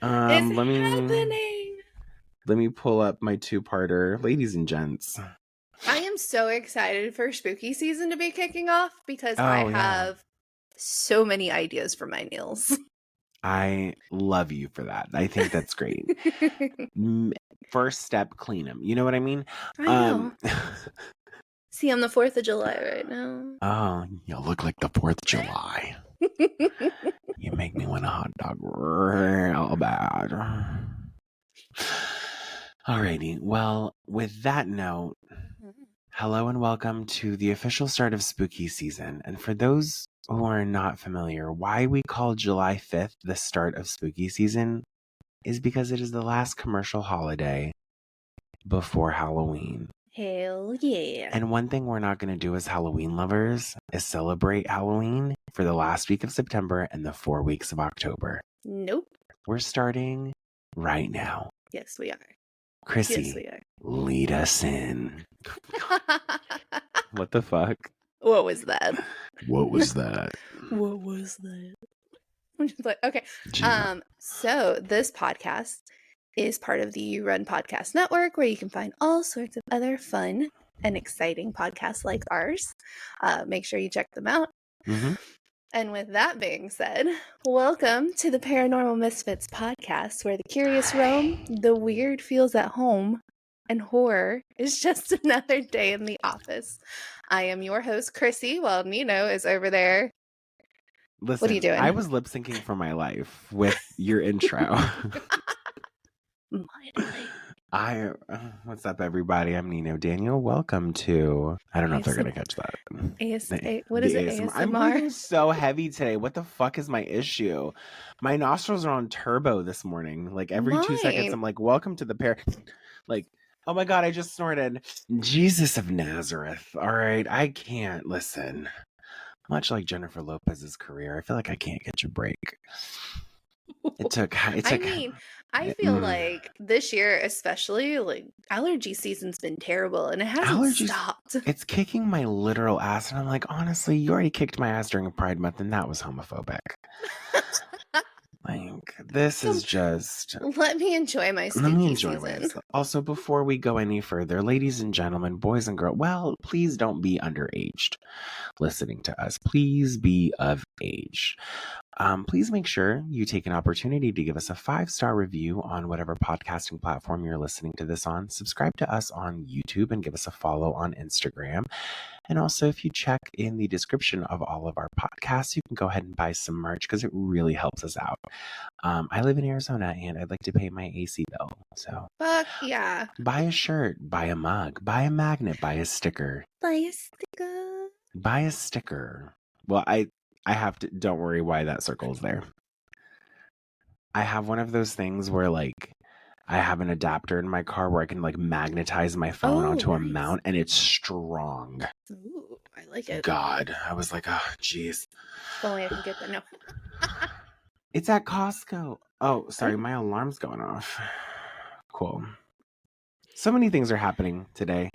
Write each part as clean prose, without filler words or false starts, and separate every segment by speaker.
Speaker 1: It's
Speaker 2: Let
Speaker 1: happening.
Speaker 2: me pull up my two-parter, ladies and gents.
Speaker 1: I am so excited for spooky season to be kicking off because I
Speaker 2: Oh yeah,
Speaker 1: have so many ideas for my meals.
Speaker 2: I love you for that. I think that's great. First step, clean them. You know what I mean?
Speaker 1: I know. See, I'm the 4th of July right now.
Speaker 2: Oh, you look like the 4th of July. You make me want a hot dog real bad. Alrighty, well, with that note, hello and welcome to the official start of spooky season. And for those who are not familiar, why we call July 5th the start of spooky season is because it is the last commercial holiday before Halloween.
Speaker 1: Hell yeah.
Speaker 2: And one thing we're not going to do as Halloween lovers is celebrate Halloween for the last week of September and the 4 weeks of October.
Speaker 1: Nope.
Speaker 2: We're starting right now.
Speaker 1: Yes, we are.
Speaker 2: Chrissy,
Speaker 1: Yes, we are.
Speaker 2: lead us in. What the fuck?
Speaker 1: What was that?
Speaker 2: What was that?
Speaker 1: What was that? I'm just like, okay.
Speaker 2: Jeez.
Speaker 1: So this podcast is part of the You Run Podcast Network, where you can find all sorts of other fun and exciting podcasts like ours. Make sure you check them out.
Speaker 2: Mm-hmm.
Speaker 1: And with that being said, welcome to the Paranormal Misfits podcast, where the curious roam, the weird feels at home, and horror is just another day in the office. I am your host, Chrissy, while Nino is over there.
Speaker 2: Listen,
Speaker 1: What are you doing?
Speaker 2: I was lip syncing for my life with your intro. What's up, everybody? I'm Nino Daniel. Welcome to. I don't know if they're gonna catch that.
Speaker 1: What is it?
Speaker 2: ASMR. I'm breathing so heavy today. What the fuck is my issue? My nostrils are on turbo this morning. Like every 2 seconds, I'm like, "Welcome to the Like, oh my god, I just snorted. Jesus of Nazareth. All right, I can't listen. Much like Jennifer Lopez's career, I feel like I can't catch a break.
Speaker 1: I feel like this year, especially, like allergy season's been terrible and it hasn't stopped.
Speaker 2: It's kicking my literal ass, and I'm like, honestly, you already kicked my ass during a Pride Month, and that was homophobic. Like, this is just...
Speaker 1: Let me enjoy my spooky season.
Speaker 2: Myself. Also, before we go any further, ladies and gentlemen, boys and girls, well, please don't be underaged listening to us. Please be of age. Please make sure you take an opportunity to give us a 5-star review on whatever podcasting platform you're listening to this on. Subscribe to us on YouTube and give us a follow on Instagram. And also, if you check in the description of all of our podcasts, you can go ahead and buy some merch because it really helps us out. I live in Arizona and I'd like to pay my AC bill. So,
Speaker 1: fuck yeah.
Speaker 2: Buy a shirt, buy a mug, buy a magnet, buy a sticker.
Speaker 1: Buy a sticker.
Speaker 2: Buy a sticker. Well, I have to, don't worry why that circle is there. I have one of those things where like I have an adapter in my car where I can like magnetize my phone onto a mount, and it's strong.
Speaker 1: Ooh, I like it.
Speaker 2: God, I was like, oh, jeez.
Speaker 1: If only I can get that. No.
Speaker 2: It's at Costco. Oh, sorry, my alarm's going off. Cool. So many things are happening today.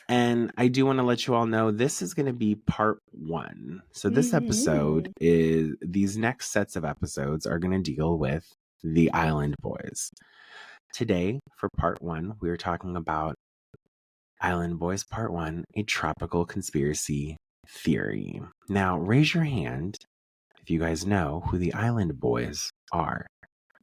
Speaker 2: And I do want to let you all know this is going to be part 1. So this episode is, these next sets of episodes are going to deal with the Island Boys. Today, for part 1, we are talking about Island Boys Part 1, a tropical conspiracy theory. Now, raise your hand if you guys know who the Island Boys are.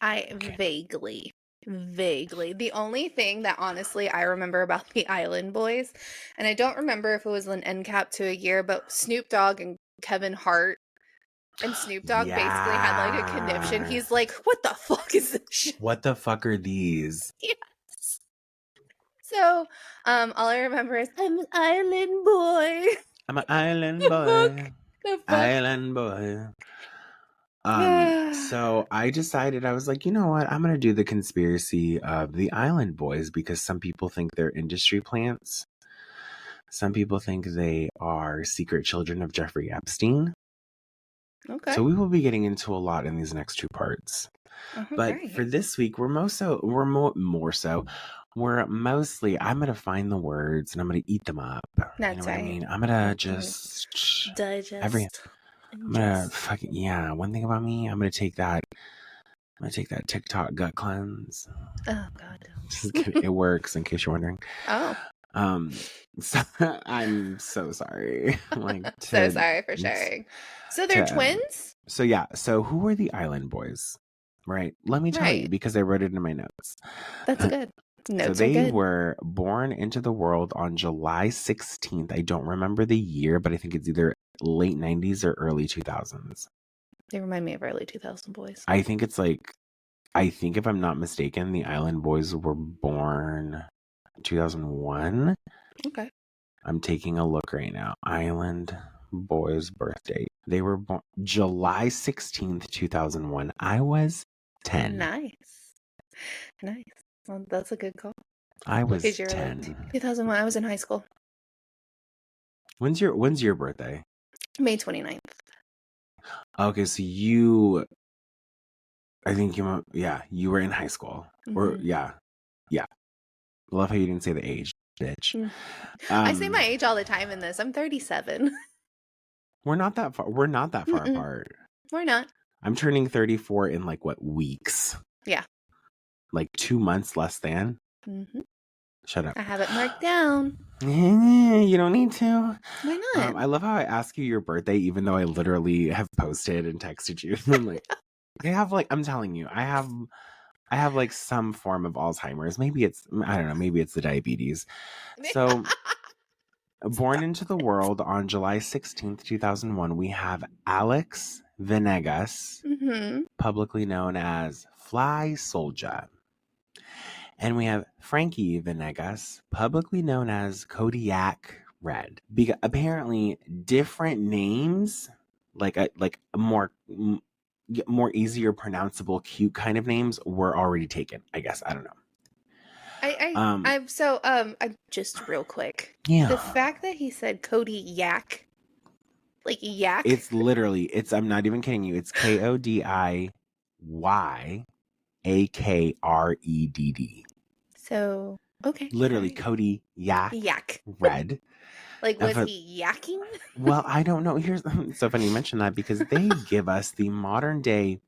Speaker 1: Vaguely. The only thing that honestly I remember about the Island Boys, and I don't remember if it was an end cap to a year, but Snoop Dogg and Kevin Hart, and Snoop Dogg basically had like a conniption. He's like, what the fuck is this shit?
Speaker 2: What the fuck are these?
Speaker 1: Yes. So, all I remember is I'm an island boy.
Speaker 2: I'm an island boy. Island boy. So I decided, I was like, you know what? I'm going to do the conspiracy of the Island Boys because some people think they're industry plants. Some people think they are secret children of Jeffrey Epstein.
Speaker 1: Okay.
Speaker 2: So we will be getting into a lot in these next 2 parts. But for this week, we're mostly, I'm going to find the words and I'm going to eat them up.
Speaker 1: That's
Speaker 2: you know what I mean? I'm going to just
Speaker 1: digest.
Speaker 2: I'm gonna one thing about me, I'm gonna take that I'm going to take that TikTok gut cleanse.
Speaker 1: Oh, God.
Speaker 2: Just kidding. It works, in case you're wondering.
Speaker 1: Oh.
Speaker 2: So, I'm so sorry.
Speaker 1: So sorry for sharing. So they're twins?
Speaker 2: So yeah. So who were the Island Boys? Right. Let me tell you, because I wrote it in my notes.
Speaker 1: That's good. Notes
Speaker 2: so they
Speaker 1: are good.
Speaker 2: were born into the world on July 16th. I don't remember the year, but I think it's either late 90s or early 2000s.
Speaker 1: They remind me of early 2000 boys.
Speaker 2: I think if I'm not mistaken, the Island Boys were born 2001.
Speaker 1: Okay.
Speaker 2: I'm taking a look right now. Island Boys birthday. They were born July 16th, 2001. I was 10.
Speaker 1: Nice. Well, that's a good call.
Speaker 2: I was 10.
Speaker 1: 2001. I was in high school.
Speaker 2: When's your birthday?
Speaker 1: May 29th.
Speaker 2: Okay, so I think you were in high school. Mm-hmm. Or yeah. I love how you didn't say the age, bitch.
Speaker 1: I say my age all the time in this. I'm 37.
Speaker 2: We're not that far apart.
Speaker 1: We're not.
Speaker 2: I'm turning 34 in weeks?
Speaker 1: Yeah.
Speaker 2: 2 months less than?
Speaker 1: Mm-hmm.
Speaker 2: Shut up.
Speaker 1: I have it marked down.
Speaker 2: You don't need to.
Speaker 1: Why not?
Speaker 2: I love how I ask you your birthday, even though I literally have posted and texted you. I'm telling you, I have some form of Alzheimer's. Maybe it's, I don't know, maybe it's the diabetes. So, born into the world on July 16th, 2001, we have Alex Venegas, publicly known as Fly Soldier. And we have Frankie Venegas, publicly known as Kodiak Red. Apparently, different names, like more easier pronounceable, cute kind of names, were already taken. I guess, I don't know.
Speaker 1: I'm just real quick.
Speaker 2: Yeah.
Speaker 1: The fact that he said Kodiak, like yak.
Speaker 2: It's literally. I'm not even kidding you. It's KODIYAKREDD.
Speaker 1: So, okay.
Speaker 2: Literally, Cody Yak Red.
Speaker 1: Was he yakking?
Speaker 2: Well, I don't know. It's so funny you mention that, because they give us the modern day,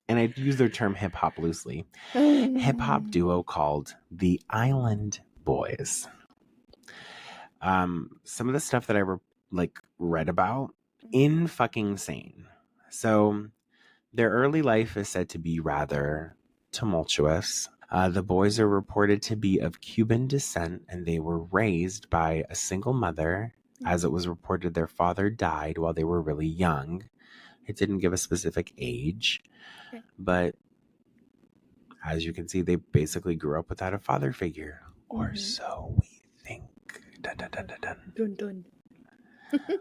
Speaker 2: and I use their term hip hop loosely, hip hop duo called the Island Boys. Some of the stuff that I read about, in fucking sane. So their early life is said to be rather tumultuous. The boys are reported to be of Cuban descent, and they were raised by a single mother. As it was reported, their father died while they were really young. It didn't give a specific age, but as you can see, they basically grew up without a father figure, or so we think. Dun, dun, dun, dun, dun. Dun,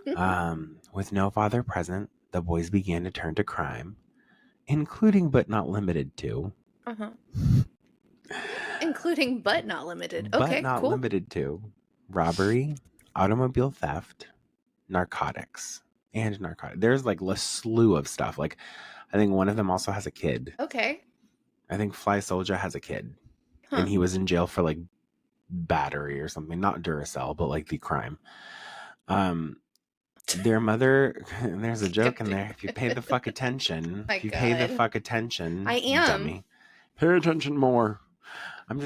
Speaker 2: dun. With no father present, the boys began to turn to crime, including but not limited to.
Speaker 1: Including but not limited. Okay,
Speaker 2: but not
Speaker 1: cool.
Speaker 2: limited to robbery, automobile theft, narcotics. There's a slew of stuff. I think one of them also has a kid.
Speaker 1: Okay.
Speaker 2: I think Fly Soldier has a kid. And he was in jail for battery or something. Not Duracell, but the crime. Their mother, there's a joke in there. If you pay the fuck attention, pay the fuck attention,
Speaker 1: I am.
Speaker 2: Dummy. Pay attention more.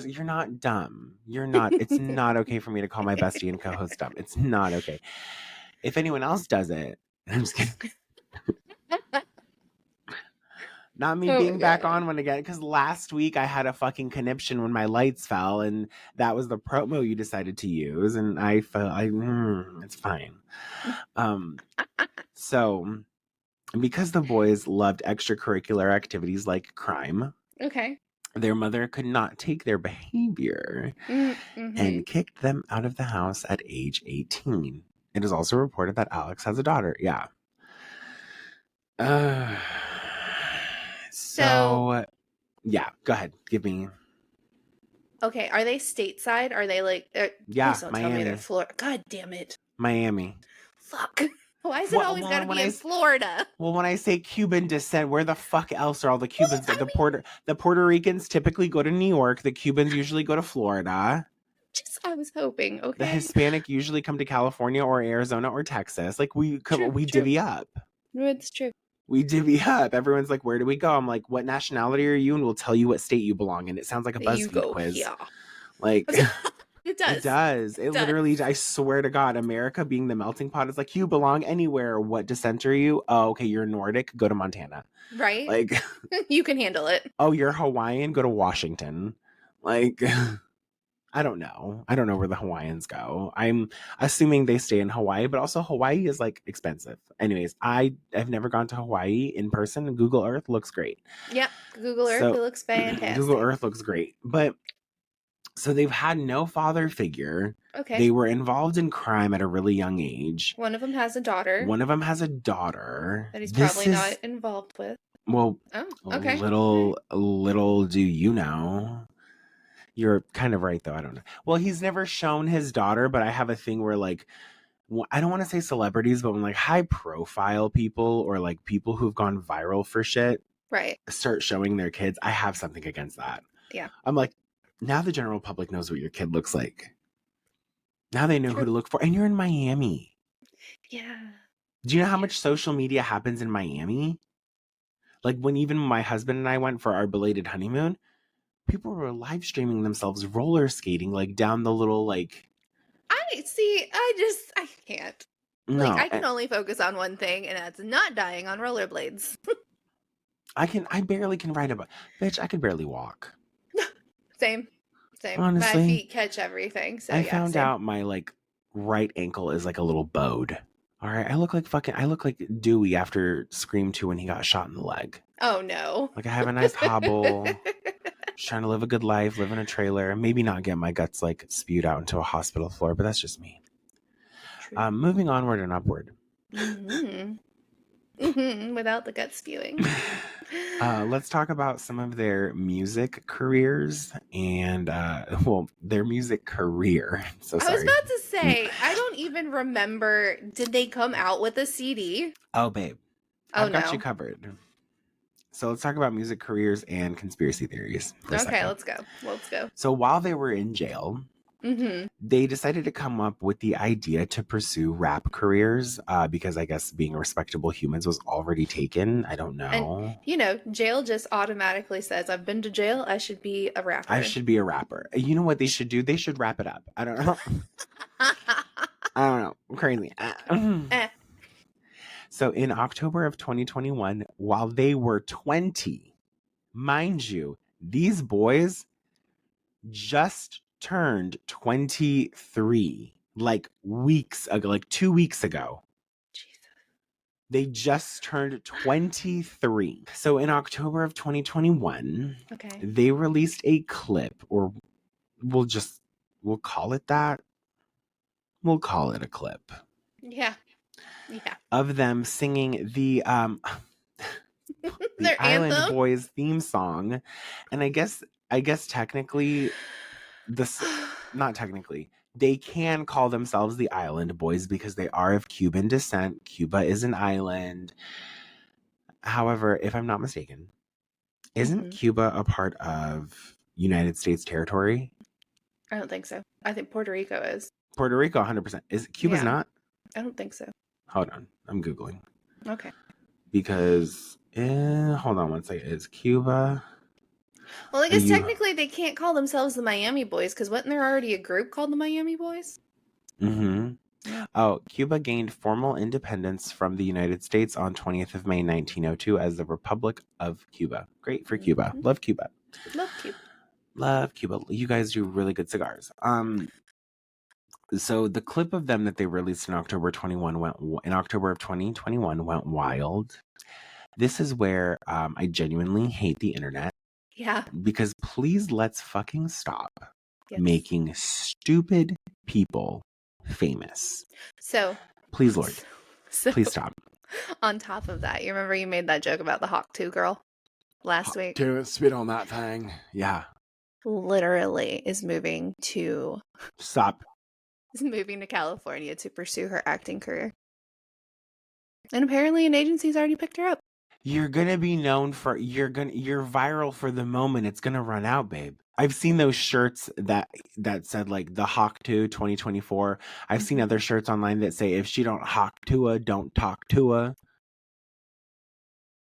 Speaker 2: You're not dumb. You're not. It's not okay for me to call my bestie and co-host dumb. It's not okay. If anyone else does it, I'm just kidding. Not me being back on one again, because last week I had a fucking conniption when my lights fell, and that was the promo you decided to use, and I felt it's fine. So, because the boys loved extracurricular activities like crime, their mother could not take their behavior and kicked them out of the house at age 18. It is also reported that Alex has a daughter. Yeah. So, yeah, go ahead. Give me.
Speaker 1: Okay, are they stateside? Are they
Speaker 2: yeah,
Speaker 1: please don't
Speaker 2: Miami.
Speaker 1: tell me they're Florida. God damn it.
Speaker 2: Miami.
Speaker 1: Fuck. Why is it always gotta be in Florida?
Speaker 2: Well, when I say Cuban descent, where the fuck else are all the Cubans? The Puerto Ricans typically go to New York. The Cubans usually go to Florida.
Speaker 1: I was hoping. Okay.
Speaker 2: The Hispanic usually come to California or Arizona or Texas. We divvy up.
Speaker 1: No, it's true.
Speaker 2: We divvy up. Everyone's like, where do we go? I'm like, what nationality are you? And we'll tell you what state you belong in. It sounds like a
Speaker 1: You
Speaker 2: BuzzFeed
Speaker 1: go
Speaker 2: quiz.
Speaker 1: here.
Speaker 2: Like,
Speaker 1: It does.
Speaker 2: It does. It literally, I swear to God, America being the melting pot is like, you belong anywhere. What descent are you? Oh, okay, you're Nordic. Go to Montana.
Speaker 1: Right?
Speaker 2: Like,
Speaker 1: you can handle it.
Speaker 2: Oh, you're Hawaiian. Go to Washington. Like, I don't know. I don't know where the Hawaiians go. I'm assuming they stay in Hawaii, but also Hawaii is like expensive. Anyways, I've never gone to Hawaii in person. Google Earth looks great.
Speaker 1: Yep. Google Earth, it looks fantastic.
Speaker 2: Google Earth looks great. But so they've had no father figure.
Speaker 1: Okay.
Speaker 2: They were involved in crime at a really young age.
Speaker 1: One of them has a daughter.
Speaker 2: That
Speaker 1: he's probably not involved with.
Speaker 2: Well,
Speaker 1: okay.
Speaker 2: Little do you know. You're kind of right, though. I don't know. Well, he's never shown his daughter, but I have a thing where, like, I don't want to say celebrities, but when, like, high-profile people or, like, people who've gone viral for shit start showing their kids, I have something against that.
Speaker 1: Yeah.
Speaker 2: I'm like, now the general public knows what your kid looks like. Now they know who to look for. And you're in Miami.
Speaker 1: Yeah.
Speaker 2: Do you know how much social media happens in Miami? Like, when even my husband and I went for our belated honeymoon, people were live streaming themselves roller skating, like, down the little, like...
Speaker 1: I can't.
Speaker 2: No.
Speaker 1: Like, I can only focus on one thing, and that's not dying on rollerblades.
Speaker 2: I barely can ride a bike. Bitch, I could barely walk.
Speaker 1: Same.
Speaker 2: Honestly,
Speaker 1: my feet catch everything. So
Speaker 2: I found out my, like, right ankle is like a little bowed. All right, I look like Dewey after Scream 2 when he got shot in the leg.
Speaker 1: Oh no.
Speaker 2: Like, I have a nice hobble. Just trying to live a good life, live in a trailer, maybe not get my guts, like, spewed out into a hospital floor, but that's just me. Moving onward and upward.
Speaker 1: Without the gut spewing.
Speaker 2: Let's talk about some of their music careers and, their music career. So sorry.
Speaker 1: I was about to say, I don't even remember. Did they come out with a CD?
Speaker 2: Oh, babe. I've got you covered. So let's talk about music careers and conspiracy theories.
Speaker 1: Okay, let's go.
Speaker 2: So while they were in jail, they decided to come up with the idea to pursue rap careers because I guess being respectable humans was already taken. I don't know.
Speaker 1: And, jail just automatically says, I've been to jail. I should be a rapper.
Speaker 2: You know what they should do? They should wrap it up. I don't know. I don't know. I'm crazy. So in October of 2021, while they were 20, mind you, these boys just turned 23, like weeks ago, like 2 weeks ago. Jesus. They just turned 23. So in October of 2021, they released a clip, or we'll call it that. We'll call it a clip.
Speaker 1: Yeah.
Speaker 2: Of them singing the
Speaker 1: Their
Speaker 2: Island
Speaker 1: anthem?
Speaker 2: Boys theme song. And I guess technically not technically, they can call themselves the Island Boys because they are of Cuban descent. Cuba is an island. However, if I'm not mistaken, isn't Cuba a part of United States territory?
Speaker 1: I don't think so. I think Puerto Rico is.
Speaker 2: Puerto Rico, 100%. Cuba's not?
Speaker 1: I don't think so.
Speaker 2: Hold on. I'm Googling.
Speaker 1: Okay.
Speaker 2: Because, hold on one second. Is Cuba...
Speaker 1: Well, I guess technically they can't call themselves the Miami Boys because wasn't there already a group called the Miami Boys?
Speaker 2: Oh, Cuba gained formal independence from the United States on 20th of May, 1902 as the Republic of Cuba. Great for Cuba. Love Cuba. Love Cuba. You guys do really good cigars. So the clip of them that they released in October of 2021 went wild. This is where I genuinely hate the internet.
Speaker 1: Yeah.
Speaker 2: Because please let's fucking stop making stupid people famous.
Speaker 1: So
Speaker 2: please, Lord. Please stop.
Speaker 1: On top of that, you remember you made that joke about the Hawk 2 girl last week?
Speaker 2: Spit on that thing. Yeah.
Speaker 1: Literally is moving to California to pursue her acting career. And apparently an agency's already picked her up.
Speaker 2: You're going to be known for, you're viral for the moment. It's going to run out, babe. I've seen those shirts that said like the Hawk 2 2024. I've seen other shirts online that say, if she don't hawk to her, don't talk to her.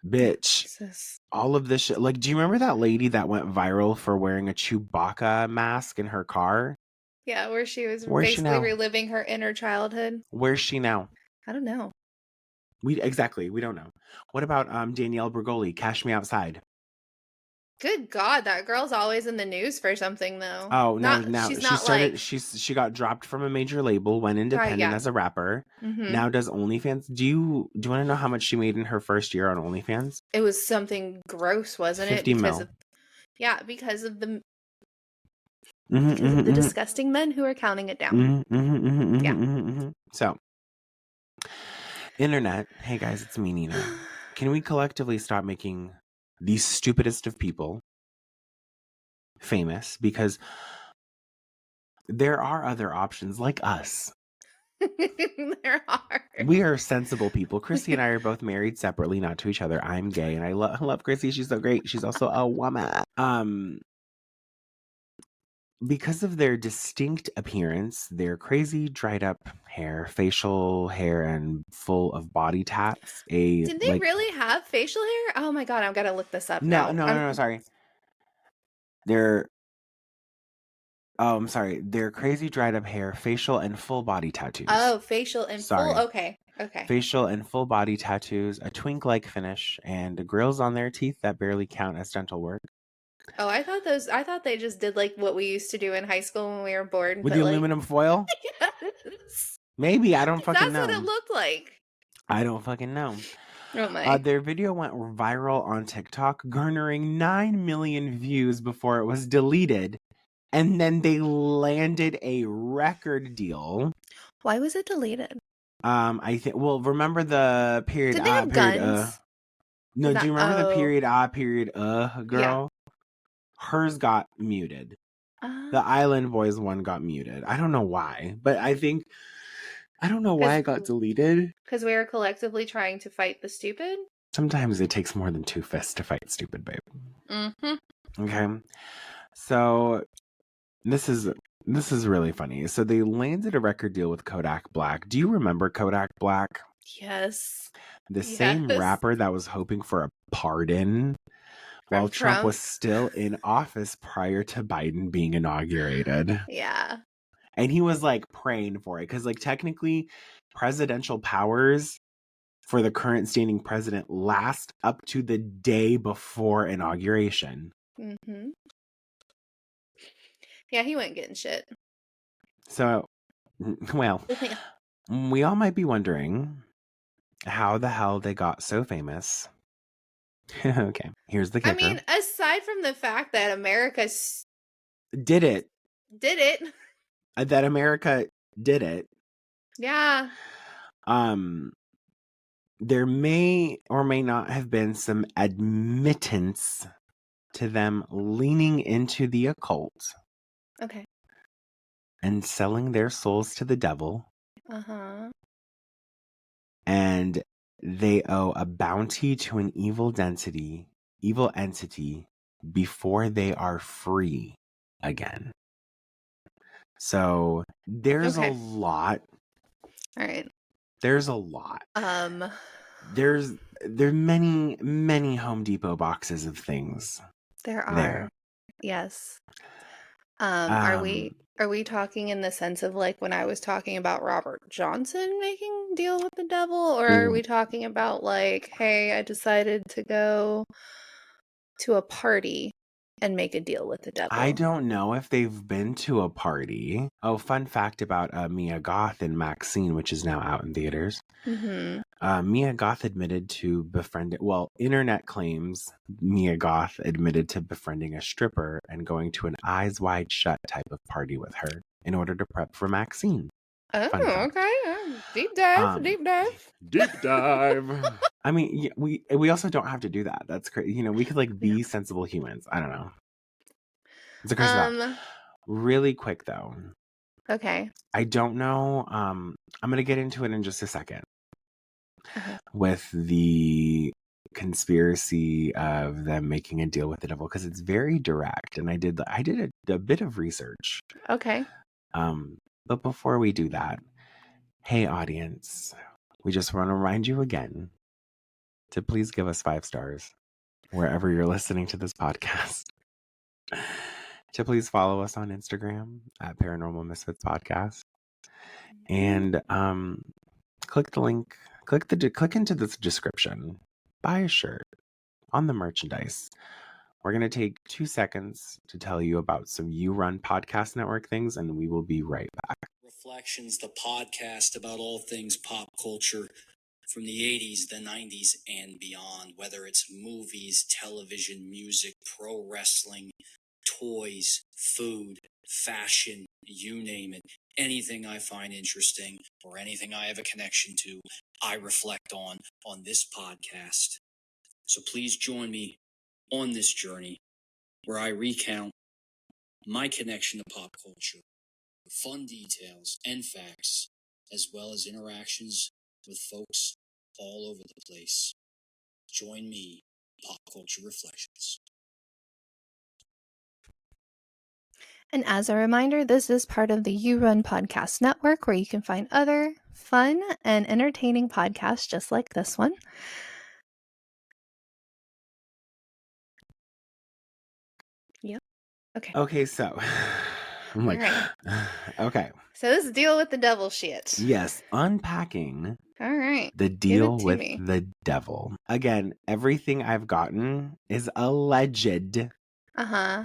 Speaker 2: Bitch.
Speaker 1: Jesus.
Speaker 2: All of this shit. Like, do you remember that lady that went viral for wearing a Chewbacca mask in her car?
Speaker 1: Yeah, where she was
Speaker 2: Where's she
Speaker 1: basically
Speaker 2: now?
Speaker 1: reliving her inner childhood.
Speaker 2: Where's she now?
Speaker 1: I don't know.
Speaker 2: We don't know. What about Danielle Bergoli? Cash Me Outside.
Speaker 1: Good God, that girl's always in the news for something, though.
Speaker 2: Oh no! Now
Speaker 1: She's
Speaker 2: she
Speaker 1: not
Speaker 2: started.
Speaker 1: like,
Speaker 2: She got dropped from a major label, went independent
Speaker 1: yeah.
Speaker 2: as a rapper.
Speaker 1: Mm-hmm.
Speaker 2: Now does OnlyFans. Do you want to know how much she made in her first year on OnlyFans?
Speaker 1: It was something gross, wasn't it?
Speaker 2: 50 mil.
Speaker 1: Because of the
Speaker 2: Mm-hmm.
Speaker 1: disgusting men who are counting it down. Yeah.
Speaker 2: So, internet. Hey guys, it's me, Nina. Can we collectively stop making the stupidest of people famous? Because there are other options like us.
Speaker 1: There are.
Speaker 2: We are sensible people. Chrissy and I are both married separately, not to each other. I'm gay, and I love Chrissy. She's so great. She's also a woman. Because of their distinct appearance, their crazy dried up hair, facial hair, and full of body tats.
Speaker 1: Did they really have facial hair? Oh my God, I've got to look this up now.
Speaker 2: No, sorry. I'm sorry. Their crazy dried up hair, facial, and full body tattoos.
Speaker 1: Oh, facial and full. Okay.
Speaker 2: Facial and full body tattoos, a twink-like finish, and grills on their teeth that barely count as dental work.
Speaker 1: Oh, I thought they just did like what we used to do in high school when we were bored and
Speaker 2: with
Speaker 1: put
Speaker 2: the
Speaker 1: like
Speaker 2: aluminum foil.
Speaker 1: Yes.
Speaker 2: Maybe, I don't fucking know.
Speaker 1: That's what it looked like.
Speaker 2: I don't fucking know.
Speaker 1: Oh my.
Speaker 2: Their video went viral on TikTok, garnering 9 million views before it was deleted. And then they landed a record deal.
Speaker 1: Why was it deleted?
Speaker 2: I think. Well, remember the period.
Speaker 1: Did they have guns?
Speaker 2: No, do you remember the period? Girl.
Speaker 1: Yeah.
Speaker 2: Hers got muted. The Island Boys one got muted. I don't know why, but I don't know why it got deleted.
Speaker 1: Because we are collectively trying to fight the stupid.
Speaker 2: Sometimes it takes more than two fists to fight stupid, babe.
Speaker 1: Mm-hmm.
Speaker 2: Okay, so this is really funny. So they landed a record deal with Kodak Black. Do you remember Kodak Black?
Speaker 1: Yes.
Speaker 2: The same rapper that was hoping for a pardon while Trump was still in office prior to Biden being inaugurated.
Speaker 1: Yeah.
Speaker 2: And he was like praying for it because like technically presidential powers for the current standing president last up to the day before inauguration.
Speaker 1: Mm-hmm. Yeah, he wasn't getting shit.
Speaker 2: So, well, we all might be wondering how the hell they got so famous. Okay, here's the kicker.
Speaker 1: I mean, aside from the fact that America
Speaker 2: did it.
Speaker 1: That
Speaker 2: America did it.
Speaker 1: Yeah.
Speaker 2: There may or may not have been some admittance to them leaning into the occult.
Speaker 1: Okay.
Speaker 2: And selling their souls to the devil.
Speaker 1: Uh-huh.
Speaker 2: And they owe a bounty to an evil entity before they are free again. So there's a lot.
Speaker 1: All right.
Speaker 2: There's a lot. There are many Home Depot boxes of things.
Speaker 1: There are. Yes. Are we talking in the sense of like when I was talking about Robert Johnson making a deal with the devil, or are we talking about like, hey, I decided to go to a party and make a deal with the devil?
Speaker 2: I don't know if they've been to a party. Oh, fun fact about Mia Goth and Maxine, which is now out in theaters.
Speaker 1: Mm-hmm.
Speaker 2: Mia Goth admitted to befriending. Well, internet claims Mia Goth admitted to befriending a stripper and going to an eyes wide shut type of party with her in order to prep for Maxine.
Speaker 1: Oh, okay. Deep dive.
Speaker 2: Deep dive. I mean, we also don't have to do that. That's crazy. You know, we could like be sensible humans. I don't know. It's a crazy thought. Really quick though.
Speaker 1: Okay.
Speaker 2: I don't know. I'm gonna get into it in just a second. With the conspiracy of them making a deal with the devil, because it's very direct, and I did a bit of research.
Speaker 1: Okay.
Speaker 2: But before we do that, hey audience, we just want to remind you again to please give us 5 stars wherever you're listening to this podcast. To please follow us on Instagram at Paranormal Misfits Podcast. And click the link, click into this description, buy a shirt on the merchandise. We're going to take 2 seconds to tell you about some You Run Podcast Network things, and we will be right back.
Speaker 3: Reflections, the podcast about all things pop culture from the 80s, the 90s, and beyond, whether it's movies, television, music, pro wrestling, toys, food, fashion, you name it. Anything I find interesting or anything I have a connection to, I reflect on this podcast. So please join me on this journey where I recount my connection to pop culture, fun details and facts, as well as interactions with folks all over the place. Join me, Pop Culture Reflections.
Speaker 1: And as a reminder, this is part of the You Run Podcast Network, where you can find other fun and entertaining podcasts just like this one. Yep. Okay.
Speaker 2: Okay, so I'm like,
Speaker 1: right.
Speaker 2: Okay.
Speaker 1: So this deal with the devil shit.
Speaker 2: Yes, unpacking.
Speaker 1: All right.
Speaker 2: The deal with the devil. Again, everything I've gotten is alleged.
Speaker 1: Uh-huh.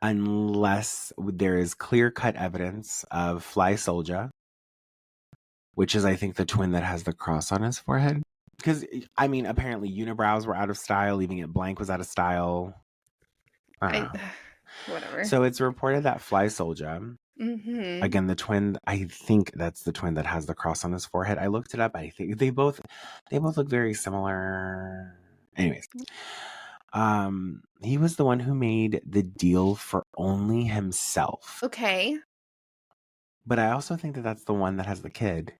Speaker 2: Unless there is clear-cut evidence of Fly Soldier, which is, I think, the twin that has the cross on his forehead. Because, I mean, apparently unibrows were out of style. Leaving it blank was out of style.
Speaker 1: Whatever.
Speaker 2: So it's reported that Fly Soldier, again, the twin, I think that's the twin that has the cross on his forehead. I looked it up. I think they both look very similar. Anyways. He was the one who made the deal for only himself.
Speaker 1: Okay.
Speaker 2: But I also think that that's the one that has the kid.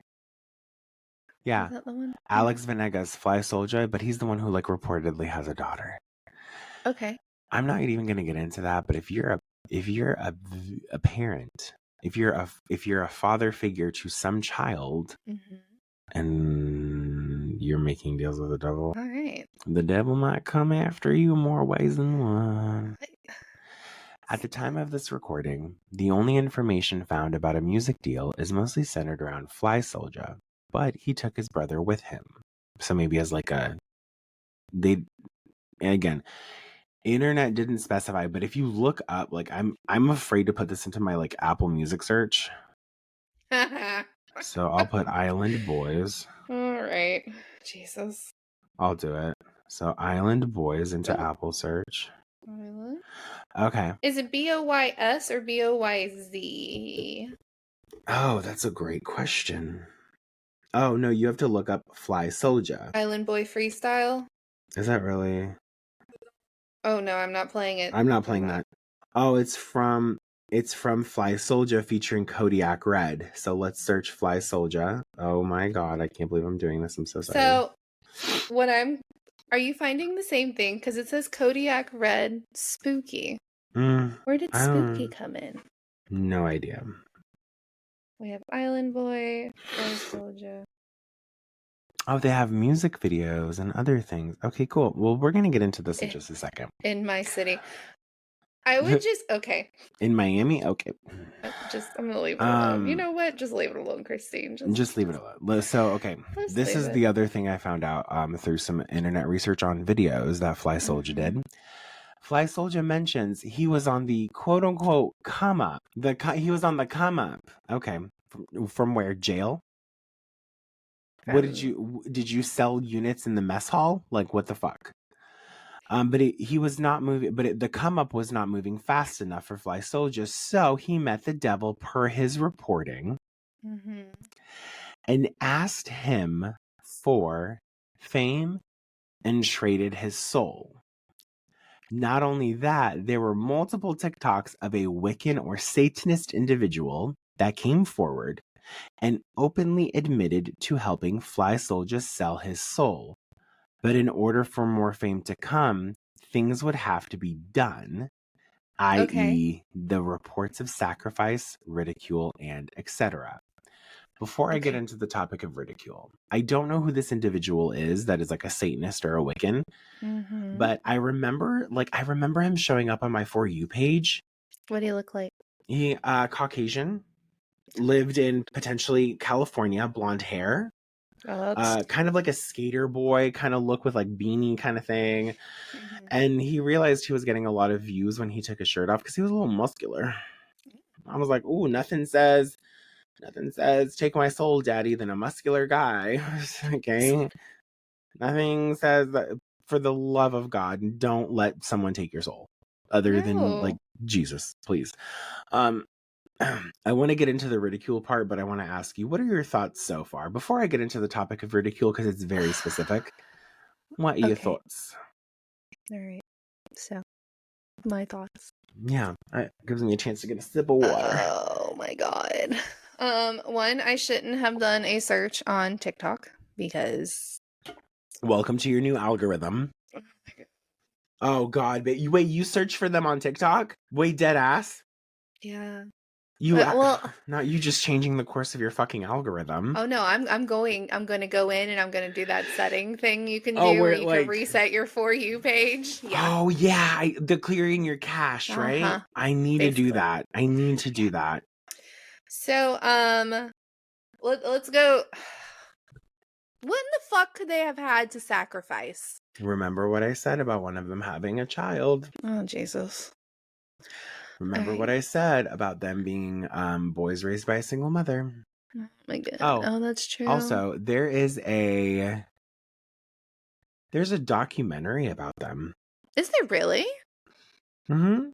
Speaker 2: Yeah.
Speaker 1: Is that the one?
Speaker 2: Alex Venegas, Fly Soldier, but he's the one who like reportedly has a daughter.
Speaker 1: Okay.
Speaker 2: I'm not even going to get into that, but if you're a parent, if you're a father figure to some child, and you're making deals with the devil,
Speaker 1: all right,
Speaker 2: the devil might come after you more ways than one. At the time of this recording, the only information found about a music deal is mostly centered around Fly Soldier, but he took his brother with him. So maybe as like again, internet didn't specify, but if you look up, like I'm afraid to put this into my like Apple Music search. So I'll put Island Boys.
Speaker 1: All right. Jesus.
Speaker 2: I'll do it. So Island Boys into Apple search.
Speaker 1: Island?
Speaker 2: Okay.
Speaker 1: Is it BOYS or BOYZ?
Speaker 2: Oh, that's a great question. Oh, no, you have to look up Fly Soldier.
Speaker 1: Island Boy Freestyle?
Speaker 2: Is that really?
Speaker 1: Oh, no, I'm not playing it.
Speaker 2: I'm not playing that. Oh, it's from Fly Soldier featuring Kodiak Red. So let's search Fly Soldier. Oh my god, I can't believe I'm doing this. I'm so sorry.
Speaker 1: So, are you finding the same thing? Because it says Kodiak Red Spooky. Where did Spooky come in?
Speaker 2: No idea.
Speaker 1: We have Island Boy, Fly Soldier.
Speaker 2: Oh, they have music videos and other things. Okay, cool. Well, we're going to get into this in just a second.
Speaker 1: In my city. I would just, okay.
Speaker 2: In Miami? Okay.
Speaker 1: I'm going to leave it alone. You know what? Just leave it alone, Christine.
Speaker 2: Just leave it alone. So, okay. This is the other thing I found out through some internet research on videos that Fly Soldier did. Fly Soldier mentions he was on the quote-unquote come up. He was on the come up. Okay. From where? Jail? What did you sell units in the mess hall? Like, what the fuck? But he was not moving, but the come up was not moving fast enough for Fly Soldier. So he met the devil per his reporting and asked him for fame and traded his soul. Not only that, there were multiple TikToks of a Wiccan or Satanist individual that came forward and openly admitted to helping Fly Soldier sell his soul. But in order for more fame to come, things would have to be done, i.e. the reports of sacrifice, ridicule, and etc. before I get into the topic of ridicule, I don't know who this individual is that is like a Satanist or a Wiccan, but I remember him showing up on my For You page.
Speaker 1: What do you look like?
Speaker 2: He, Caucasian, lived in potentially California, blonde hair. Kind of like a skater boy kind of look with like beanie kind of thing. And he realized he was getting a lot of views when he took his shirt off because he was a little muscular. I was like, ooh, nothing says take my soul, daddy, than a muscular guy. Okay. Nothing says that, for the love of God, don't let someone take your soul other than like Jesus, please. I want to get into the ridicule part, but I want to ask you, what are your thoughts so far? Before I get into the topic of ridicule, because it's very specific, what are your thoughts?
Speaker 1: All right. So, my thoughts.
Speaker 2: Yeah, it gives me a chance to get a sip of water.
Speaker 1: Oh my God. One, I shouldn't have done a search on TikTok because...
Speaker 2: Welcome to your new algorithm. Oh God, but you search for them on TikTok? Wait, dead ass?
Speaker 1: Yeah.
Speaker 2: Not you just changing the course of your fucking algorithm.
Speaker 1: Oh no, I'm going to go in and I'm going to do that setting thing you can do where you can reset your For You page. Yeah.
Speaker 2: Oh yeah, the clearing your cache, right? I need to do that. I need to do that.
Speaker 1: So, let's go. What in the fuck could they have had to sacrifice?
Speaker 2: Remember what I said about one of them having a child.
Speaker 1: Oh, Jesus.
Speaker 2: Remember what I said about them being boys raised by a single mother.
Speaker 1: Oh my God.
Speaker 2: Oh,
Speaker 1: that's true.
Speaker 2: Also, there's a documentary about them.
Speaker 1: Is there really?
Speaker 2: Mm-hmm.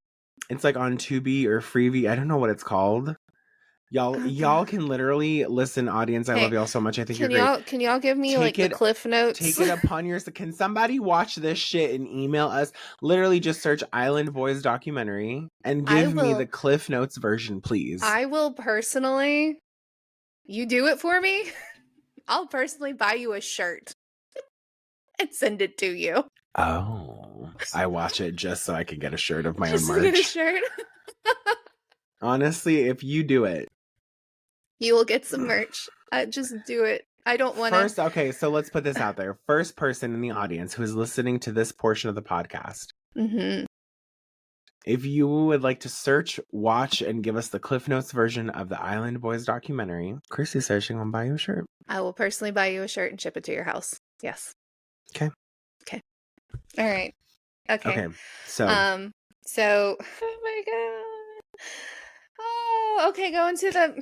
Speaker 2: It's like on Tubi or Freevee. I don't know what it's called. Y'all can literally listen, audience. I love y'all so much. I think you're great.
Speaker 1: Can y'all give me the cliff notes?
Speaker 2: Take it upon yourself. Can somebody watch this shit and email us? Literally just search Island Boys documentary and give me the cliff notes version, please.
Speaker 1: I will personally, you do it for me. I'll personally buy you a shirt and send it to you.
Speaker 2: Oh, I watch it just so I can get a shirt of my own merch.
Speaker 1: Get a shirt.
Speaker 2: Honestly, if you do it,
Speaker 1: you will get some merch. Just do it. I don't want to.
Speaker 2: Okay, so let's put this out there. First person in the audience who is listening to this portion of the podcast.
Speaker 1: Mm-hmm.
Speaker 2: If you would like to search, watch, and give us the Cliff Notes version of the Island Boys documentary, Chrissy says she's going to buy you a shirt.
Speaker 1: I will personally buy you a shirt and ship it to your house. Yes.
Speaker 2: Okay.
Speaker 1: All right. Okay.
Speaker 2: So.
Speaker 1: Oh my God. Oh, okay. Going to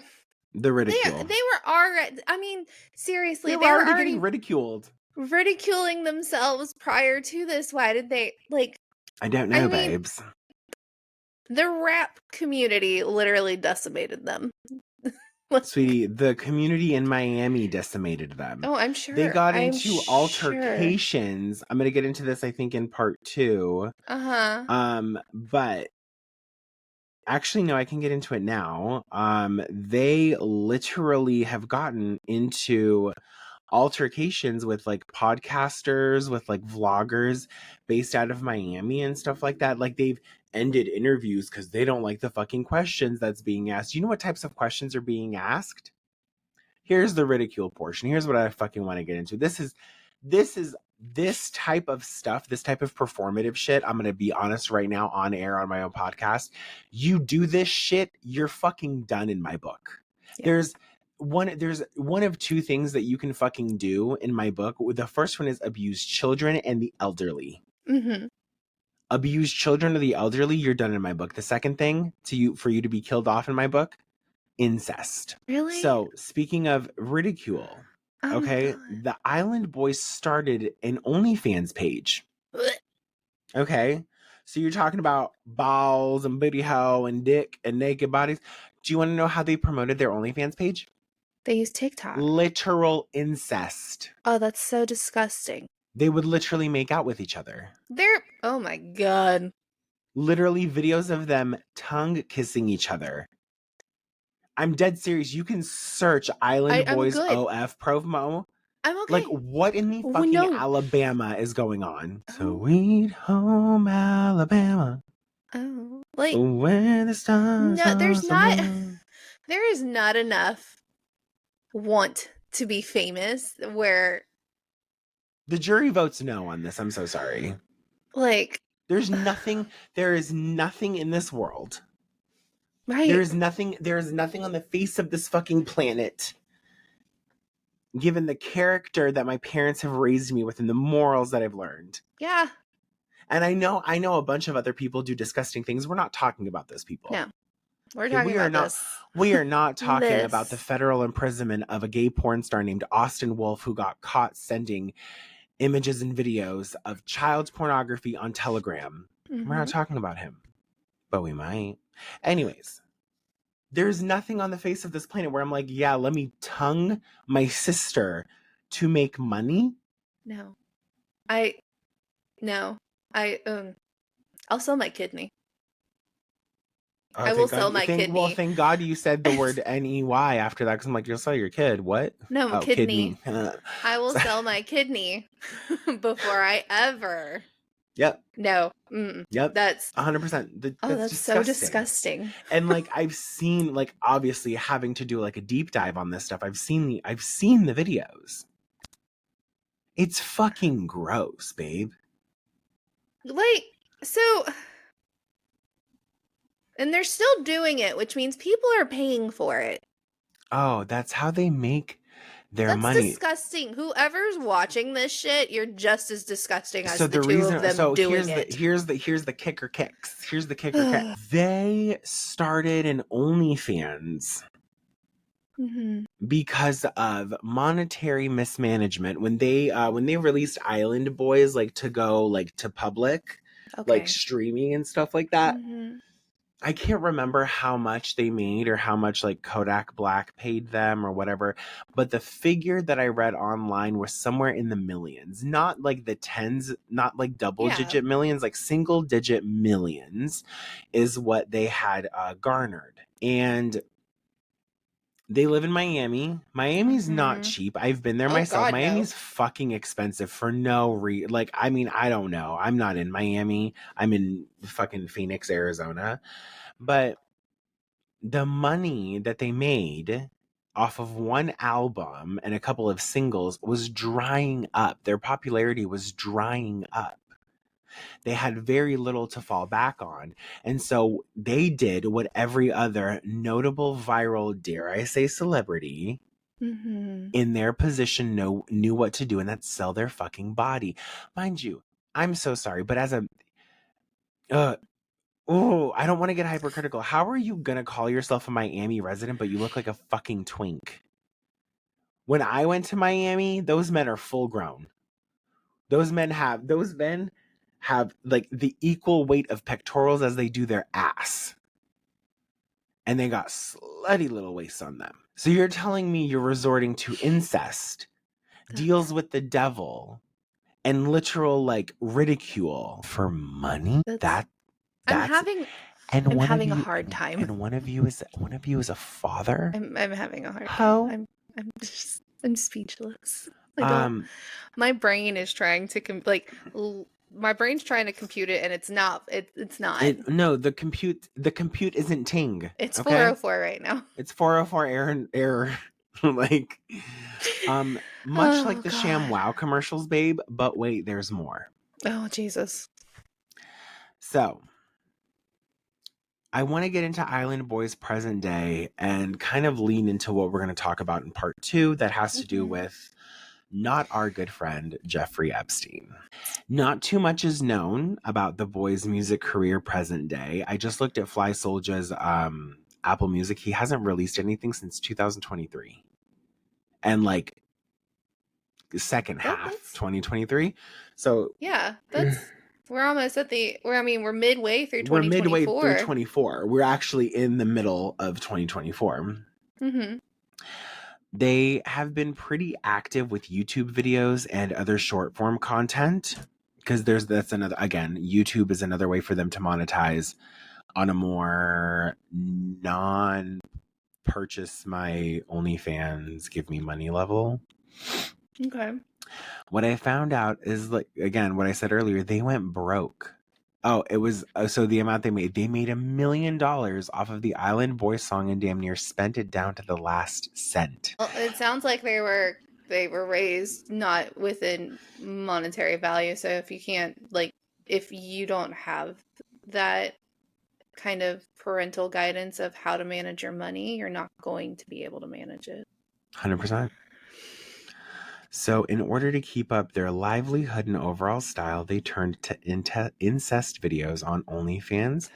Speaker 2: the ridicule.
Speaker 1: They were already. I mean, seriously,
Speaker 2: they were already getting ridiculed.
Speaker 1: Ridiculing themselves prior to this. Why did they
Speaker 2: I don't know, babes.
Speaker 1: The rap community literally decimated them.
Speaker 2: Sweetie, the community in Miami decimated them.
Speaker 1: Oh, I'm sure.
Speaker 2: They got into altercations. I'm going to get into this, I think, in part 2. But actually, no, I can get into it now. They literally have gotten into altercations with like podcasters, with like vloggers based out of Miami and stuff like that. Like they've ended interviews because they don't like the fucking questions that's being asked. You know what types of questions are being asked? Here's the ridicule portion. Here's what I fucking want to get into. This type of stuff, this type of performative shit. I'm going to be honest right now on air on my own podcast. You do this shit, you're fucking done in my book. Yeah. There's one of two things that you can fucking do in my book. The first one is abuse children and the elderly. Mm-hmm. Abuse children or the elderly, you're done in my book. The second thing for you to be killed off in my book, incest.
Speaker 1: Really?
Speaker 2: So speaking of ridicule, okay, the Island Boys started an OnlyFans page. Okay, so you're talking about balls and booty hole and dick and naked bodies. Do you want to know how they promoted their OnlyFans page?
Speaker 1: They use TikTok.
Speaker 2: Literal incest.
Speaker 1: Oh, that's so disgusting.
Speaker 2: They would literally make out with each other.
Speaker 1: Oh my God.
Speaker 2: Literally videos of them tongue kissing each other. I'm dead serious. You can search Island Boys OF promo.
Speaker 1: I'm okay.
Speaker 2: Like, what in the fucking Alabama is going on? Sweet home Alabama.
Speaker 1: Oh,
Speaker 2: where the stars.
Speaker 1: No, there is not enough want to be famous, where
Speaker 2: the jury votes no on this. I'm so sorry.
Speaker 1: like
Speaker 2: there is nothing in this world.
Speaker 1: right.
Speaker 2: There is nothing on the face of this fucking planet, given the character that my parents have raised me with and the morals that I've learned.
Speaker 1: Yeah.
Speaker 2: And I know a bunch of other people do disgusting things. We're not talking about those people.
Speaker 1: No. We're talking about this.
Speaker 2: We are not talking about the
Speaker 1: This.
Speaker 2: federal imprisonment of a gay porn star named Austin Wolf, who got caught sending images and videos of child pornography on Telegram. We're not talking about him, but we might. Anyways, there's nothing on the face of this planet where I'm like, yeah, let me tongue my sister to make money.
Speaker 1: No. I'll sell my kidney. I will sell my kidney.
Speaker 2: Well, thank God you said the word NEY after that, because I'm like, you'll sell your kid. What?
Speaker 1: No, kidney. I will sell my kidney before I ever.
Speaker 2: Yep.
Speaker 1: No.
Speaker 2: Yep.
Speaker 1: That's
Speaker 2: 100%.
Speaker 1: That's so disgusting.
Speaker 2: And like, I've seen, like, obviously having to do like a deep dive on this stuff. I've seen the videos. It's fucking gross, babe.
Speaker 1: Like, so, and they're still doing it, which means people are paying for it.
Speaker 2: Oh, that's how they make their money.
Speaker 1: That's disgusting. Whoever's watching this shit, you're just as disgusting as the two of them doing it.
Speaker 2: Here's the kicker kicks. Here's the kicker kicks. They started an OnlyFans because of monetary mismanagement. When they released Island Boys, like, to go like to public, like streaming and stuff like that. I can't remember how much they made or how much like Kodak Black paid them or whatever, but the figure that I read online was somewhere in the millions, not like the tens, not like digit millions, like single digit millions is what they had garnered. And they live in Miami. Miami's not cheap. I've been there myself.
Speaker 1: God,
Speaker 2: Miami's fucking expensive for no reason. Like, I mean, I don't know. I'm not in Miami. I'm in fucking Phoenix, Arizona. But the money that they made off of one album and a couple of singles was drying up. Their popularity was drying up. They had very little to fall back on. And so they did what every other notable viral, dare I say, celebrity in their position knew what to do, and that's sell their fucking body. Mind you, I'm so sorry, but as a I don't want to get hypercritical. How are you gonna call yourself a Miami resident, but you look like a fucking twink? When I went to Miami, those men are full grown. Those men have like the equal weight of pectorals as they do their ass. And they got slutty little waists on them. So you're telling me you're resorting to incest, deals with the devil, and literal like ridicule for money?
Speaker 1: I'm having a hard time.
Speaker 2: And one of you is a father?
Speaker 1: I'm having a hard time. I'm speechless. My brain is trying to my brain's trying to compute it, and it's not. It's not.
Speaker 2: No, the compute isn't ting.
Speaker 1: It's 404 right now.
Speaker 2: It's 404 error. Like, much like the Sham Wow commercials, babe. But wait, there's more.
Speaker 1: Oh, Jesus.
Speaker 2: So, I want to get into Island Boys present day and kind of lean into what we're going to talk about in part 2 that has to do with not our good friend, Jeffrey Epstein. Not too much is known about the boy's music career present day. I just looked at Fly Soulja's Apple Music. He hasn't released anything since 2023. And like second half 2023. So
Speaker 1: yeah, we're almost we're midway through 2024.
Speaker 2: We're midway through 24. We're actually in the middle of 2024. They have been pretty active with YouTube videos and other short form content, because YouTube is another way for them to monetize on a more non-purchase my OnlyFans, give me money level.
Speaker 1: Okay.
Speaker 2: What I found out is, like, again, what I said earlier, they went broke. Oh, it was so the amount they made $1 million off of the Island Boys song and damn near spent it down to the last cent.
Speaker 1: Well, it sounds like they were raised not within monetary value. So if you can't, like, if you don't have that kind of parental guidance of how to manage your money, you're not going to be able to manage it.
Speaker 2: 100%. So, in order to keep up their livelihood and overall style, they turned to incest videos on OnlyFans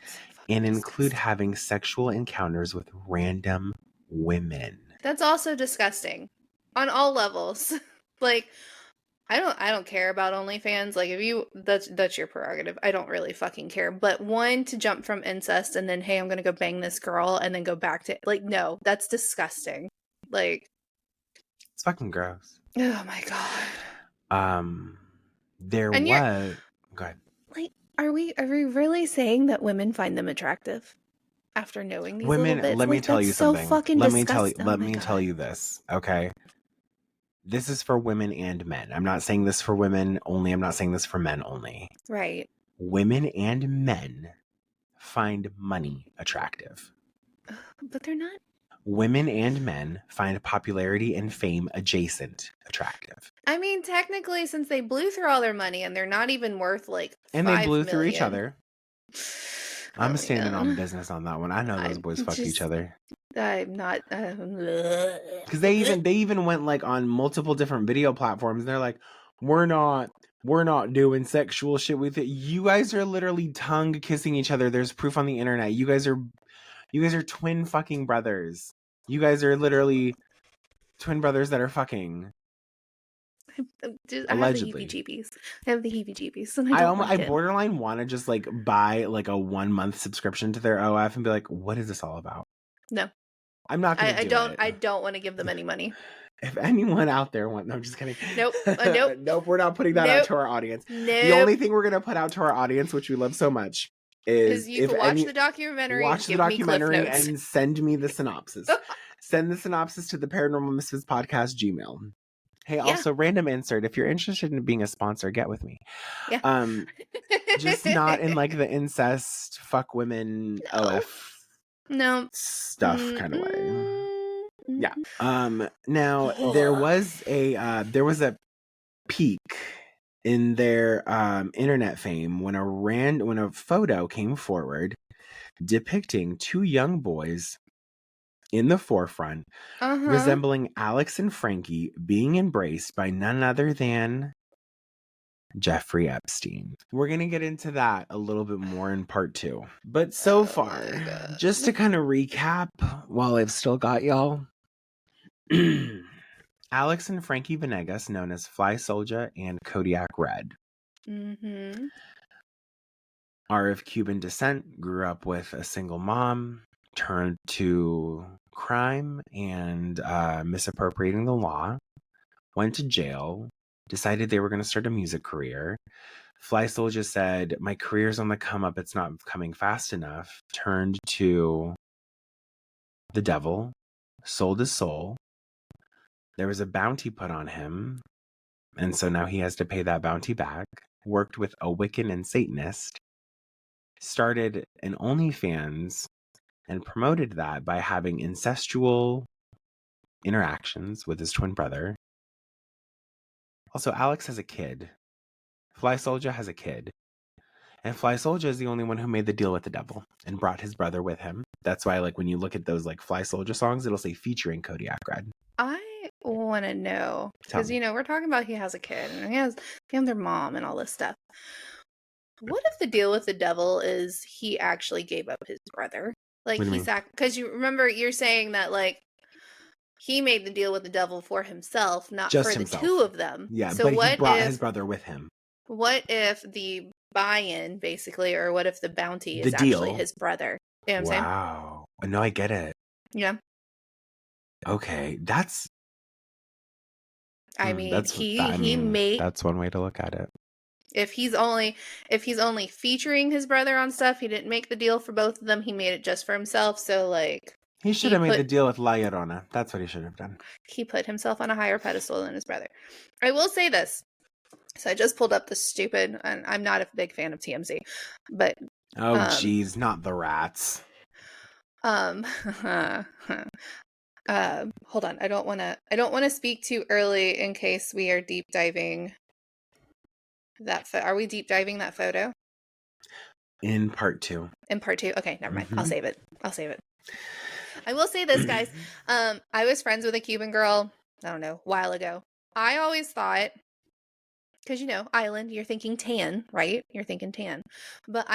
Speaker 2: and include having sexual encounters with random women.
Speaker 1: That's also disgusting on all levels. Like, I don't care about OnlyFans. Like, if you, that's your prerogative. I don't really fucking care. But one, to jump from incest and then, hey, I'm gonna go bang this girl and then go back to, like, no, that's disgusting. Like,
Speaker 2: it's fucking gross.
Speaker 1: Oh my god.
Speaker 2: There was. Go ahead.
Speaker 1: Like, are we really saying that women find them attractive after knowing these
Speaker 2: women?
Speaker 1: Little bits?
Speaker 2: Let me
Speaker 1: like,
Speaker 2: tell you something.
Speaker 1: So fucking
Speaker 2: let
Speaker 1: disgusting.
Speaker 2: me tell you this. Okay. This is for women and men. I'm not saying this for women only. I'm not saying this for men only.
Speaker 1: Right.
Speaker 2: Women and men find money attractive.
Speaker 1: But they're not.
Speaker 2: Women and men find popularity and fame adjacent attractive.
Speaker 1: I mean, technically, since they blew through all their money and they're not even worth like
Speaker 2: and
Speaker 1: $5
Speaker 2: they blew
Speaker 1: million.
Speaker 2: through each other. I'm
Speaker 1: Oh,
Speaker 2: standing
Speaker 1: yeah.
Speaker 2: on business on that one. I know those boys fuck each other.
Speaker 1: I'm not.
Speaker 2: Because they even went like on multiple different video platforms. And they're like, we're not doing sexual shit with it. You guys are literally tongue kissing each other. There's proof on the internet. You guys are twin fucking brothers. You guys are literally twin brothers that are fucking. Allegedly.
Speaker 1: I have the heebie-jeebies. And I
Speaker 2: borderline want to just like buy like a 1 month subscription to their OF and be like, what is this all about?
Speaker 1: No.
Speaker 2: I'm not going to do it.
Speaker 1: I don't want to give them any money.
Speaker 2: If anyone out there no, I'm just kidding.
Speaker 1: Nope. Nope.
Speaker 2: Nope, we're not putting that out to our audience.
Speaker 1: Nope.
Speaker 2: The only thing we're going to put out to our audience, which we love so much, is
Speaker 1: you can watch the documentary.
Speaker 2: Watch the documentary and send me the synopsis. Send the synopsis to the Paranormal Misfits Podcast Gmail. Hey, also, random insert. If you're interested in being a sponsor, get with me.
Speaker 1: Yeah.
Speaker 2: Just not in like the incest, fuck women, OF stuff kind of way. Yeah. Now there was a peak in their internet fame when a photo came forward depicting two young boys in the forefront, resembling Alex and Frankie being embraced by none other than Jeffrey Epstein. We're going to get into that a little bit more in part 2. But so far, just to kind of recap while I've still got y'all, Alex and Frankie Venegas, known as Fly Soldier and Kodiak Red, are of Cuban descent, grew up with a single mom, turned to crime and misappropriating the law, went to jail, decided they were going to start a music career. Fly Soldier said, my career's on the come up, it's not coming fast enough. Turned to the devil, sold his soul. There was a bounty put on him, and so now he has to pay that bounty back. Worked with a Wiccan and Satanist, started an OnlyFans, and promoted that by having incestual interactions with his twin brother. Also, Alex has a kid. Fly Soldier has a kid. And Fly Soldier is the only one who made the deal with the devil and brought his brother with him. That's why, like, when you look at those, like, Fly Soldier songs, it'll say featuring Kodiak Red.
Speaker 1: I want to know. Because, we're talking about he has a kid and he has their mom and all this stuff. What if the deal with the devil is he actually gave up his brother? Like, because you remember you're saying that, like, he made the deal with the devil for himself, not just for himself. The two of them.
Speaker 2: Yeah, so but he brought his brother with him.
Speaker 1: What if the buy-in, basically, or what if the bounty is actually his brother? You know what I'm saying?
Speaker 2: Wow. No, I get it.
Speaker 1: Yeah.
Speaker 2: Okay, that's...
Speaker 1: I mean, he made...
Speaker 2: That's one way to look at it.
Speaker 1: If he's only featuring his brother on stuff, he didn't make the deal for both of them. He made it just for himself. So, like,
Speaker 2: he should have made the deal with La Llorona. That's what he should have done.
Speaker 1: He put himself on a higher pedestal than his brother. I will say this: So I just pulled up the stupid, and I'm not a big fan of TMZ, but
Speaker 2: Oh, geez, not the rats.
Speaker 1: hold on. I don't want to speak too early in case we are deep diving that. Are we deep diving that photo?
Speaker 2: In part 2.
Speaker 1: In part 2? Okay, never mind. I'll save it. I will say this, guys. I was friends with a Cuban girl, I don't know, a while ago. I always thought, because, island, you're thinking tan, right? You're thinking tan. But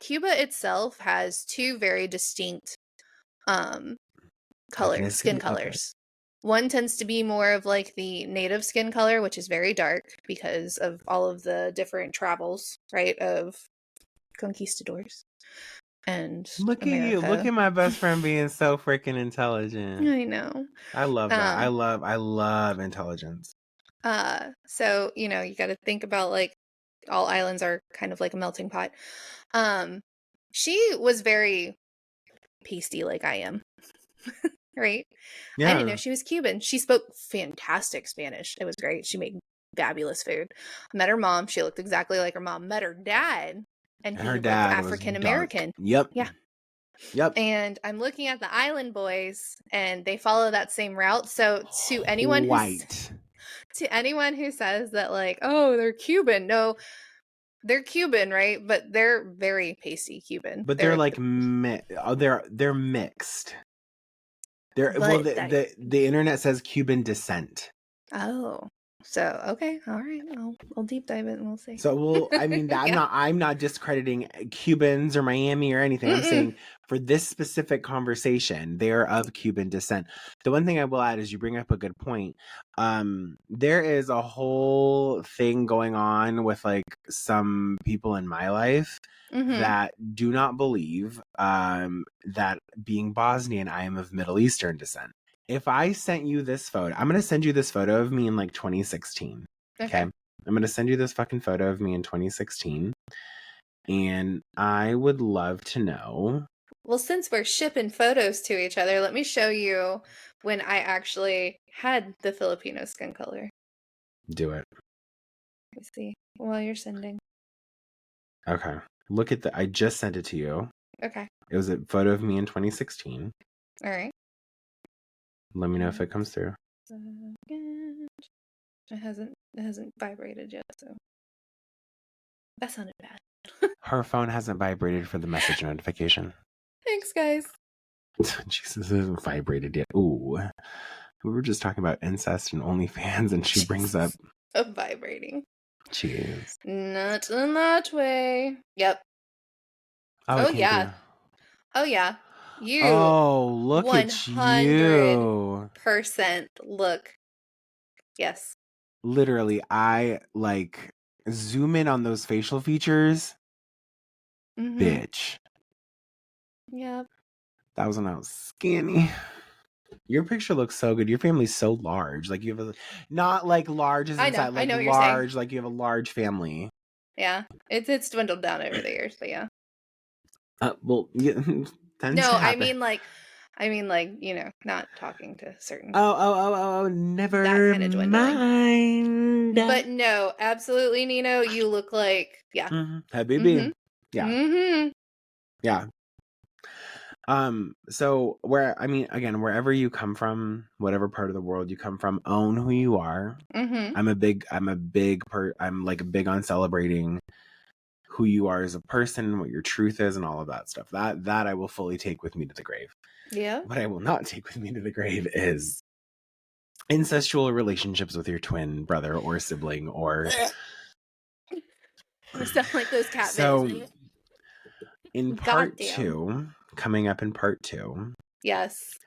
Speaker 1: Cuba itself has 2 very distinct skin colors. Okay. One tends to be more of like the native skin color, which is very dark because of all of the different travels, right, of conquistadors and
Speaker 2: Look
Speaker 1: America.
Speaker 2: at you. Look at my best friend being so freaking intelligent.
Speaker 1: I know.
Speaker 2: I love that. I love intelligence.
Speaker 1: So, you got to think about, like, all islands are kind of like a melting pot. She was very pasty like I am. Right? Yeah. I didn't know she was Cuban. She spoke fantastic Spanish. It was great. She made fabulous food. I met her mom. She looked exactly like her mom. Met her dad, and he looked African American.
Speaker 2: Yep.
Speaker 1: Yeah.
Speaker 2: Yep.
Speaker 1: And I'm looking at the Island Boys, and they follow that same route. So to anyone who says that, like, oh, they're Cuban, no, they're Cuban, right? But they're very pasty Cuban.
Speaker 2: But they're like they're mixed. The internet says Cuban descent.
Speaker 1: Oh, so okay, all right. I'll deep dive it and we'll see.
Speaker 2: So I'm not discrediting Cubans or Miami or anything. I'm saying for this specific conversation, they're of Cuban descent. The one thing I will add is you bring up a good point. There is a whole thing going on with like some people in my life that do not believe that being Bosnian, I am of Middle Eastern descent. If I sent you this photo, I'm going to send you this photo of me in like 2016. Okay. I'm going to send you this fucking photo of me in 2016. And I would love to know.
Speaker 1: Well, since we're shipping photos to each other, let me show you when I actually had the Filipino skin color.
Speaker 2: Do it.
Speaker 1: Let me see while you're sending.
Speaker 2: Okay. Look at I just sent it to you.
Speaker 1: Okay.
Speaker 2: It was a photo of me in 2016.
Speaker 1: All right.
Speaker 2: Let me know if it comes through.
Speaker 1: It hasn't vibrated yet, so that sounded bad.
Speaker 2: Her phone hasn't vibrated for the message notification.
Speaker 1: Thanks, guys.
Speaker 2: Jesus, it hasn't vibrated yet. Ooh. We were just talking about incest and OnlyFans, and she brings up
Speaker 1: vibrating.
Speaker 2: Jeez.
Speaker 1: Not in that way. Yep.
Speaker 2: Oh yeah.
Speaker 1: Oh yeah. You.
Speaker 2: Oh, look at you.
Speaker 1: 100% look. Yes.
Speaker 2: Literally, I like zoom in on those facial features. Bitch.
Speaker 1: Yep.
Speaker 2: That was when I was skinny. Your picture looks so good. Your family's so large. Like you have not like large as inside, like large, like you have a large family.
Speaker 1: Yeah. It's dwindled down over the years, but yeah.
Speaker 2: Well, yeah,
Speaker 1: no, I mean like, not talking to certain.
Speaker 2: Oh, never that kind of mind.
Speaker 1: But no, absolutely, Nino, you look like, yeah.
Speaker 2: Habibi. Yeah. Yeah. So wherever you come from, whatever part of the world you come from, own who you are. I'm big on celebrating who you are as a person, what your truth is, and all of that stuff. That I will fully take with me to the grave.
Speaker 1: Yeah. What
Speaker 2: I will not take with me to the grave is incestual relationships with your twin brother or sibling or
Speaker 1: stuff like those cat
Speaker 2: videos. In part 2, coming up in part 2.
Speaker 1: Yes.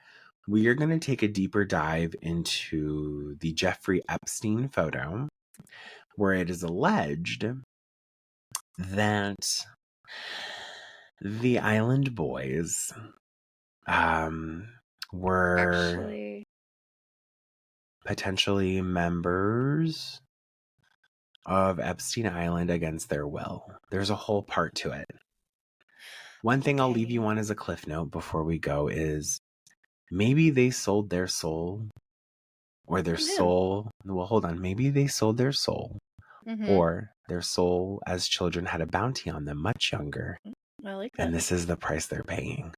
Speaker 2: We are going to take a deeper dive into the Jeffrey Epstein photo, where it is alleged that the Island Boys were actually potentially members of Epstein Island against their will. There's a whole part to it. One thing I'll leave you on as a cliff note before we go is maybe they sold their soul or their soul. Well, hold on. Maybe they sold their soul or their soul as children had a bounty on them much younger.
Speaker 1: I like that.
Speaker 2: And this is the price they're paying.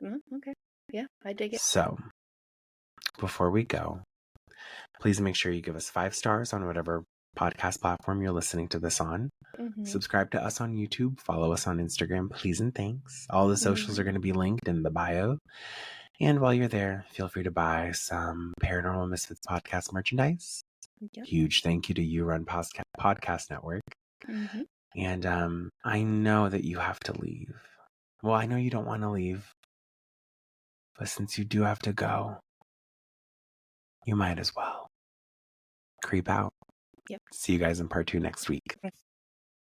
Speaker 1: Okay. Yeah, I dig it.
Speaker 2: So, before we go, please make sure you give us 5 stars on whatever podcast platform you're listening to this on. Subscribe to us on YouTube. Follow us on Instagram, please and thanks. All the socials are going to be linked in the bio. And while you're there, feel free to buy some Paranormal Misfits podcast merchandise. Yep. Huge thank you to You Run Podcast Network. And I know that you have to leave. Well, I know you don't want to leave. But since you do have to go, you might as well creep out. Yep. See you guys in part 2 next week.